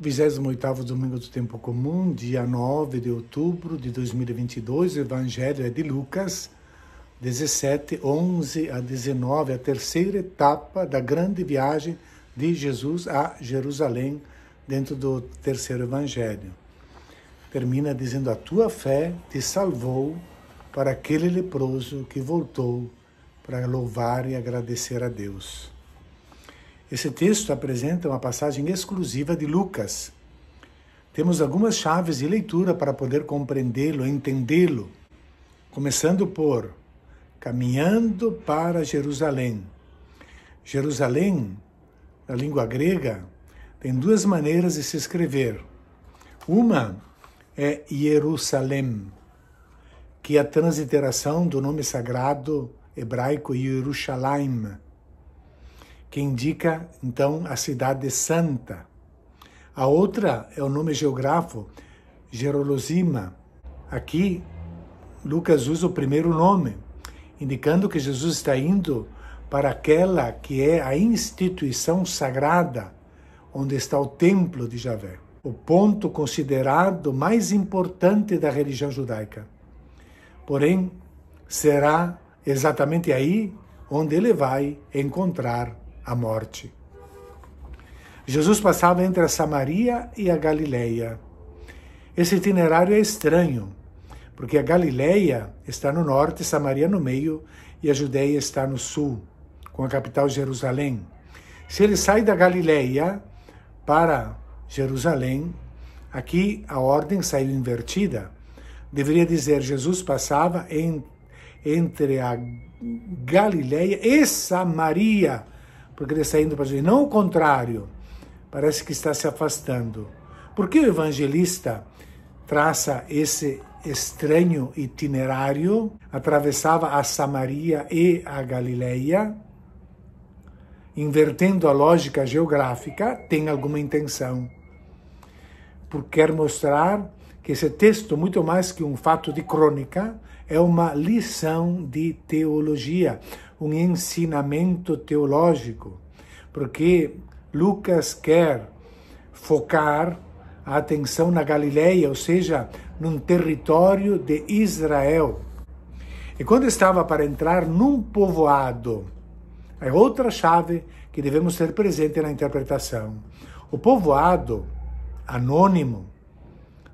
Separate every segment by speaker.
Speaker 1: 28º domingo do tempo comum, dia 9 de outubro de 2022, o Evangelho é de Lucas, 17, 11 a 19, a terceira etapa da grande viagem de Jesus a Jerusalém, dentro do terceiro Evangelho. Termina dizendo: a tua fé te salvou, para aquele leproso que voltou para louvar e agradecer a Deus. Esse texto apresenta uma passagem exclusiva de Lucas. Temos algumas chaves de leitura para poder compreendê-lo, entendê-lo, começando por caminhando para Jerusalém. Jerusalém, na língua grega, tem duas maneiras de se escrever. Uma é Jerusalém, que é a transliteração do nome sagrado hebraico Yerushalayim, que indica, então, a cidade santa. A outra é o nome geográfico, Jerolosima. Aqui, Lucas usa o primeiro nome, indicando que Jesus está indo para aquela que é a instituição sagrada, onde está o templo de Javé, o ponto considerado mais importante da religião judaica. Porém, será exatamente aí onde ele vai encontrar a morte. Jesus passava entre a Samaria e a Galileia. Esse itinerário é estranho, porque a Galileia está no norte, Samaria no meio, e a Judeia está no sul, com a capital Jerusalém. Se ele sai da Galileia para Jerusalém, aqui a ordem saiu invertida. Deveria dizer: Jesus passava entre a Galileia e Samaria, porque ele está indo para Jesus. Não o contrário, parece que está se afastando. Por que o evangelista traça esse estranho itinerário? Atravessava a Samaria e a Galileia, invertendo a lógica geográfica, tem alguma intenção. Porque quer mostrar que esse texto, muito mais que um fato de crônica, é uma lição de teologia, um ensinamento teológico, porque Lucas quer focar a atenção na Galileia, ou seja, num território de Israel. E quando estava para entrar num povoado, é outra chave que devemos ter presente na interpretação. O povoado anônimo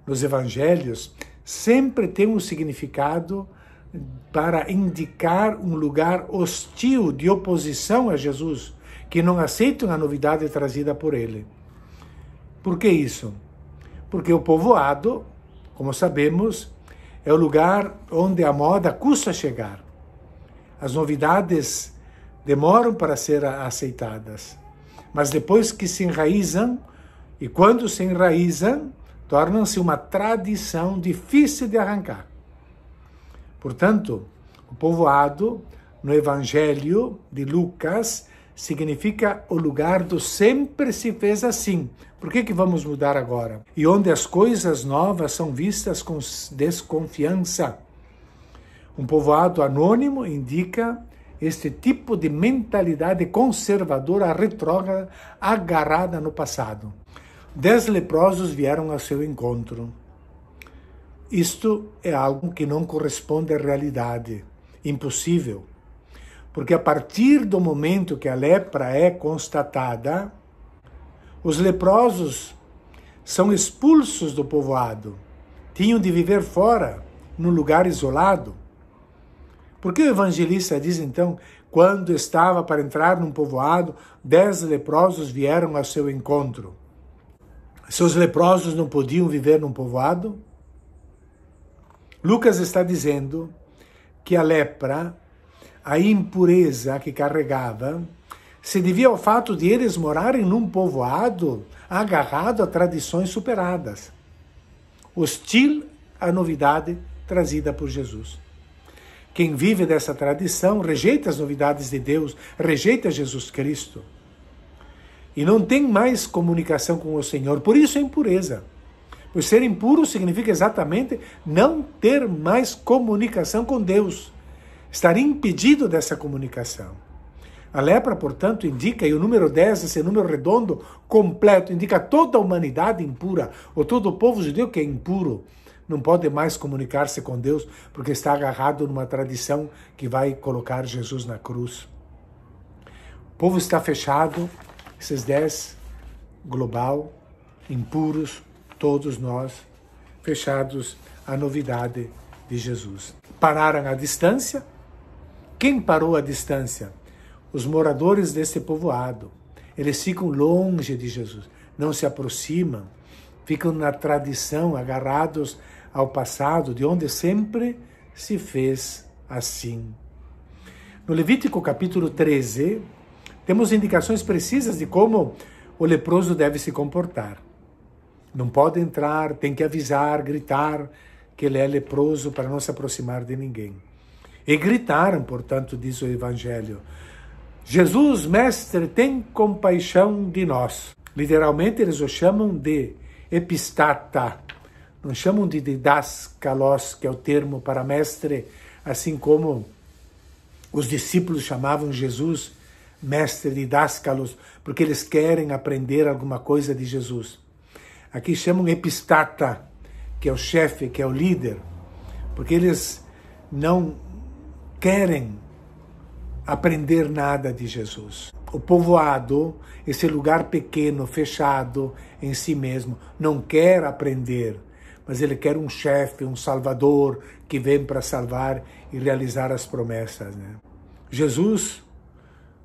Speaker 1: nos evangelhos sempre tem um significado para indicar um lugar hostil, de oposição a Jesus, que não aceitam a novidade trazida por ele. Por que isso? Porque o povoado, como sabemos, é o lugar onde a moda custa chegar. As novidades demoram para ser aceitadas, mas depois que se enraizam, e quando se enraizam, tornam-se uma tradição difícil de arrancar. Portanto, o povoado, no Evangelho de Lucas, significa o lugar do sempre se fez assim. Por que vamos mudar agora? E onde as coisas novas são vistas com desconfiança. Um povoado anônimo indica este tipo de mentalidade conservadora, retrógrada, agarrada no passado. 10 leprosos vieram ao seu encontro. Isto é algo que não corresponde à realidade, impossível, porque a partir do momento que a lepra é constatada, os leprosos são expulsos do povoado, tinham de viver fora, num lugar isolado. Por que o evangelista diz então, quando estava para entrar num povoado, 10 leprosos vieram ao seu encontro? Se os leprosos não podiam viver num povoado? Lucas está dizendo que a lepra, a impureza que carregava, se devia ao fato de eles morarem num povoado agarrado a tradições superadas, hostil à novidade trazida por Jesus. Quem vive dessa tradição rejeita as novidades de Deus, rejeita Jesus Cristo e não tem mais comunicação com o Senhor. Por isso é impureza. Pois ser impuro significa exatamente não ter mais comunicação com Deus, estar impedido dessa comunicação. A lepra, portanto, indica, e o número 10, esse número redondo, completo, indica toda a humanidade impura, ou todo o povo judeu que é impuro, não pode mais comunicar-se com Deus, porque está agarrado numa tradição que vai colocar Jesus na cruz. O povo está fechado, esses 10, global, impuros, todos nós, fechados à novidade de Jesus. Pararam a distância. Quem parou a distância? Os moradores desse povoado. Eles ficam longe de Jesus, não se aproximam, ficam na tradição, agarrados ao passado, de onde sempre se fez assim. No Levítico capítulo 13, temos indicações precisas de como o leproso deve se comportar. Não pode entrar, tem que avisar, gritar que ele é leproso para não se aproximar de ninguém. E gritaram, portanto, diz o Evangelho: Jesus, mestre, tem compaixão de nós. Literalmente, eles o chamam de epistata. Não chamam de didaskalos, que é o termo para mestre, assim como os discípulos chamavam Jesus mestre didaskalos, porque eles querem aprender alguma coisa de Jesus. Aqui chamam epistata, que é o chefe, que é o líder, porque eles não querem aprender nada de Jesus. O povoado, esse lugar pequeno, fechado em si mesmo, não quer aprender, mas ele quer um chefe, um salvador, que vem para salvar e realizar as promessas, né? Jesus,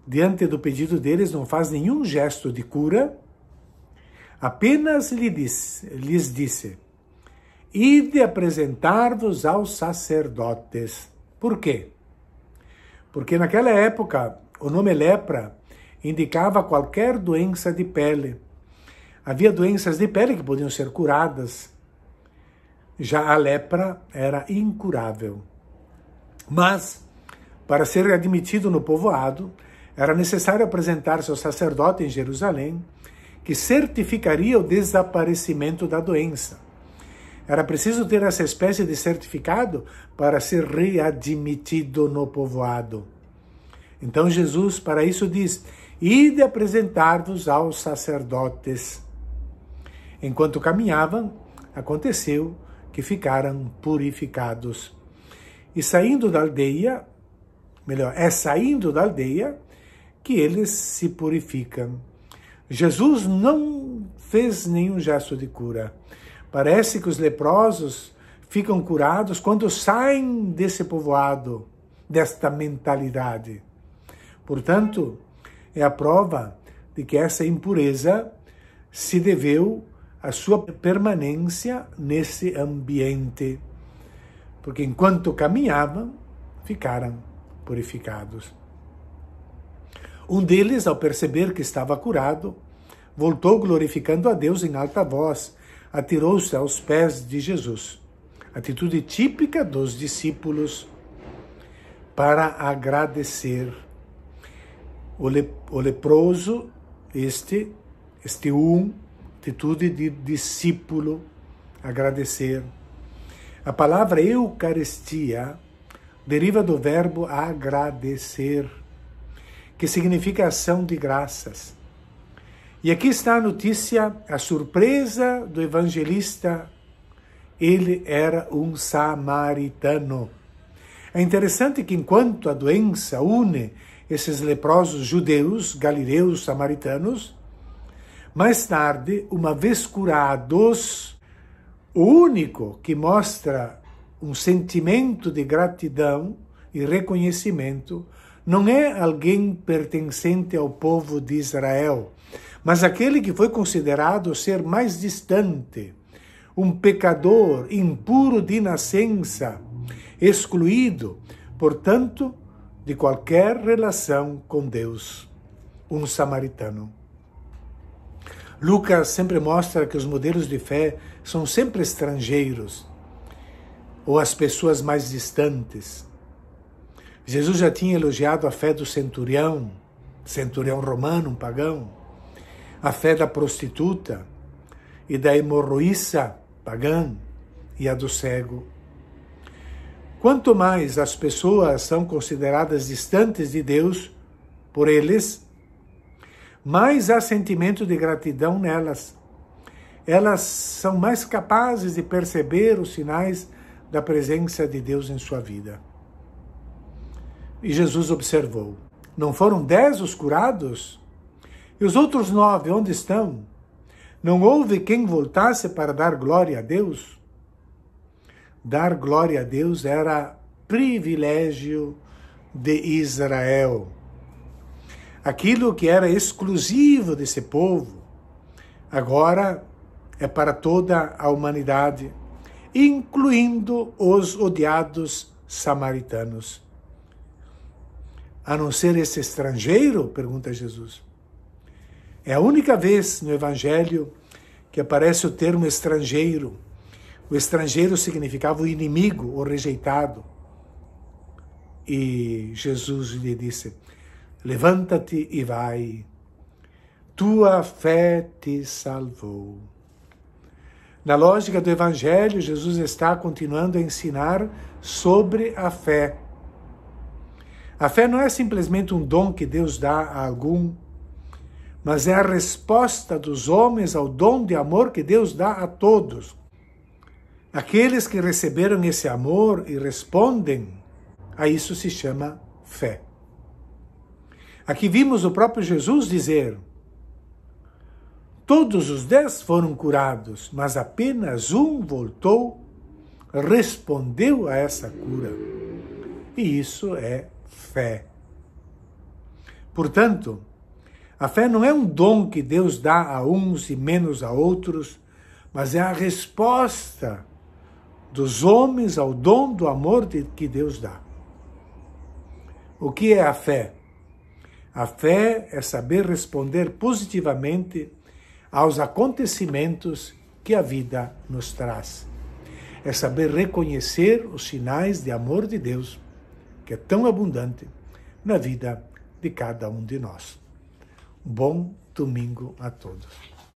Speaker 1: diante do pedido deles, não faz nenhum gesto de cura, apenas lhes disse: ide apresentar-vos aos sacerdotes. Por quê? Porque naquela época o nome lepra indicava qualquer doença de pele. Havia doenças de pele que podiam ser curadas. Já a lepra era incurável. Mas, para ser admitido no povoado, era necessário apresentar-se ao sacerdote em Jerusalém, que certificaria o desaparecimento da doença. Era preciso ter essa espécie de certificado para ser readmitido no povoado. Então Jesus, para isso, diz: ide apresentar-vos aos sacerdotes. Enquanto caminhavam, aconteceu que ficaram purificados. E saindo da aldeia, saindo da aldeia que eles se purificam. Jesus não fez nenhum gesto de cura. Parece que os leprosos ficam curados quando saem desse povoado, desta mentalidade. Portanto, é a prova de que essa impureza se deveu à sua permanência nesse ambiente. Porque enquanto caminhavam, ficaram purificados. Um deles, ao perceber que estava curado, voltou glorificando a Deus em alta voz, atirou-se aos pés de Jesus. Atitude típica dos discípulos para agradecer. O leproso, atitude de discípulo, agradecer. A palavra Eucaristia deriva do verbo agradecer, que significa ação de graças. E aqui está a notícia, a surpresa do evangelista: ele era um samaritano. É interessante que enquanto a doença une esses leprosos judeus, galileus, samaritanos, mais tarde, uma vez curados, o único que mostra um sentimento de gratidão e reconhecimento não é alguém pertencente ao povo de Israel, mas aquele que foi considerado ser mais distante, um pecador impuro de nascença, excluído, portanto, de qualquer relação com Deus, um samaritano. Lucas sempre mostra que os modelos de fé são sempre estrangeiros, ou as pessoas mais distantes. Jesus já tinha elogiado a fé do centurião romano, um pagão, a fé da prostituta e da hemorroíça pagã e a do cego. Quanto mais as pessoas são consideradas distantes de Deus, por eles, mais há sentimento de gratidão nelas. Elas são mais capazes de perceber os sinais da presença de Deus em sua vida. E Jesus observou: não foram 10 os curados? E os outros 9, onde estão? Não houve quem voltasse para dar glória a Deus? Dar glória a Deus era privilégio de Israel. Aquilo que era exclusivo desse povo, agora é para toda a humanidade, incluindo os odiados samaritanos. A não ser esse estrangeiro? Pergunta Jesus. É a única vez no Evangelho que aparece o termo estrangeiro. O estrangeiro significava o inimigo, o rejeitado. E Jesus lhe disse: levanta-te e vai, tua fé te salvou. Na lógica do Evangelho, Jesus está continuando a ensinar sobre a fé. A fé não é simplesmente um dom que Deus dá a algum, mas é a resposta dos homens ao dom de amor que Deus dá a todos. Aqueles que receberam esse amor e respondem, a isso se chama fé. Aqui vimos o próprio Jesus dizer: todos os 10 foram curados, mas apenas um voltou, respondeu a essa cura. E isso é fé. Portanto, a fé não é um dom que Deus dá a uns e menos a outros, mas é a resposta dos homens ao dom do amor que Deus dá. O que é a fé? A fé é saber responder positivamente aos acontecimentos que a vida nos traz. É saber reconhecer os sinais de amor de Deus, que é tão abundante na vida de cada um de nós. Bom domingo a todos.